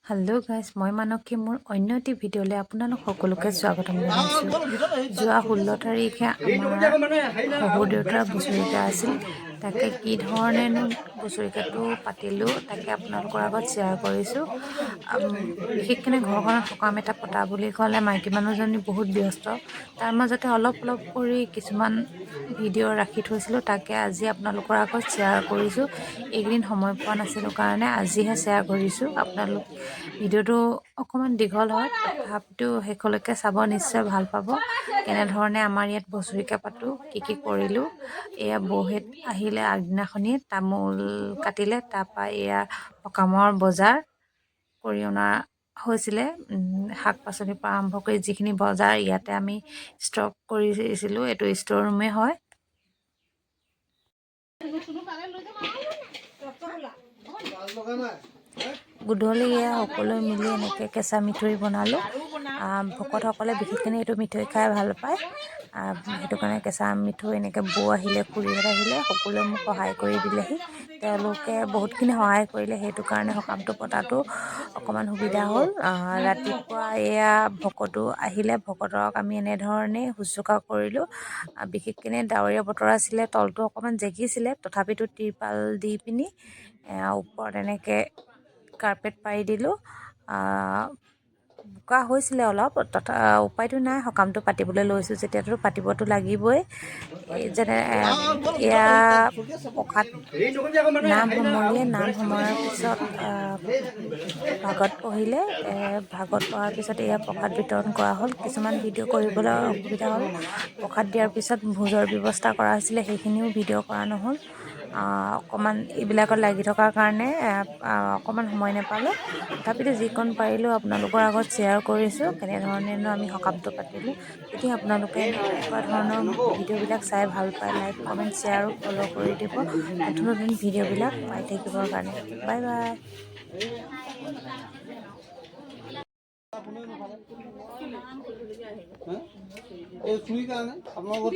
Hello' guys, মই মানসী মোৰ অন্য এটি ভিডিঅ'লৈ আপোনালোক সকলোকে স্বাগতম জনাইছোঁ। যোৱা 16 তাৰিখে আমাৰ শহুৰ দেউতাৰ বছৰেকীয়া আছিল। তাকে কি ধৰণেনো বছৰেকীয়াটো পাতিলোঁ তাকে আপোনালোকৰ আগত শ্বেয়াৰ কৰিছোঁ। বিশেষকৈ ঘৰখনত সকাম এটা পতা বুলি ক'লে মাইকী মানুহজনী বহুত ব্যস্ত। তাৰ মাজতে অলপ কৰি কিছুমান ভিডিঅ' ৰাখি থৈছিলোঁ, তাকে আজি আপোনালোকৰ আগত শ্বেয়াৰ কৰিছোঁ। এইকেইদিন সময় পোৱা নাছিলোঁ কাৰণে আজিহে শ্বেয়াৰ কৰিছোঁ। আপোনালোক ভিডিঅ'টো অকণমান দীঘল হয়, তথাপিতো শেষলৈকে চাব, নিশ্চয় ভাল পাব। কেনেধৰণে আমাৰ ইয়াত বছৰেকীয়া পাতোঁ, কি কৰিলোঁ। এয়া বৌহেত আহিলে আগদিনাখনি তামোল কাটিলে, তাৰপৰা এয়া সকামৰ বজাৰ কৰি অনা হৈছিলে। শাক পাচলিৰ পৰা আৰম্ভ কৰি যিখিনি বজাৰ ইয়াতে আমি ষ্টক কৰিছিলোঁ, এইটো ষ্ট'ৰ ৰুমেই হয়। গধূলি সকলোৱে মিলি এনেকৈ কেঁচা মিঠৈ বনালোঁ। ভকতসকলে বিশেষকৈ এইটো মিঠৈ খাই ভাল পায়, সেইটো কাৰণে কেঁচা মিঠৈ এনেকৈ বৌ আহিলে, খুৰীহঁত আহিলে, সকলোৱে মোক সহায় কৰি দিলেহি। তেওঁলোকে বহুতখিনি সহায় কৰিলে, সেইটো কাৰণে সকামটো পতাটো অকণমান সুবিধা হ'ল। ৰাতিপুৱা এয়া ভকতো আহিলে, ভকতক আমি এনেধৰণেই শুশ্ৰূষা কৰিলোঁ। বিশেষকৈ ডাৱৰীয়া বতৰ আছিলে, তলটো অকণমান জেগিছিলে, তথাপিতো টিৰপাল দি পিনি ওপৰত এনেকৈ কাৰ্পেট পাৰি দিলোঁ। বোকা হৈছিলে অলপ, উপায়টো নাই, সকামটো পাতিবলৈ লৈছোঁ যেতিয়াতো পাতিবতো লাগিবই। যেনে এয়া প্ৰসাদ নাম সমলিয়ে, নাম সমাৰ পিছত ভাগত পঢ়িলে। ভাগত পঢ়াৰ পিছত এয়া প্ৰসাদ বিতৰণ কৰা হ'ল। কিছুমান ভিডিঅ' কৰিবলৈ অসুবিধা হ'ল। প্ৰসাদ দিয়াৰ পিছত ভোজৰ ব্যৱস্থা কৰা হৈছিলে, সেইখিনিও ভিডিঅ' কৰা নহ'ল। অকণমান এইবিলাকত লাগি থকাৰ কাৰণে অকণমান সময় নাপালোঁ। তথাপিতো যিকণ পাৰিলোঁ আপোনালোকৰ আগত শ্বেয়াৰ কৰিছোঁ, কেনেধৰণেনো আমি সকামটো পাতিলোঁ। যদি আপোনালোকে এনেকুৱা ধৰণৰ ভিডিঅ'বিলাক চাই ভাল পায়, লাইক কমেণ্ট শ্বেয়াৰ আৰু ফ'ল' কৰি দিব নতুন ভিডিঅ'বিলাক পাই থাকিবৰ কাৰণে। Bye bye. এই চুৰি কাৰণে আপোনালোকৰ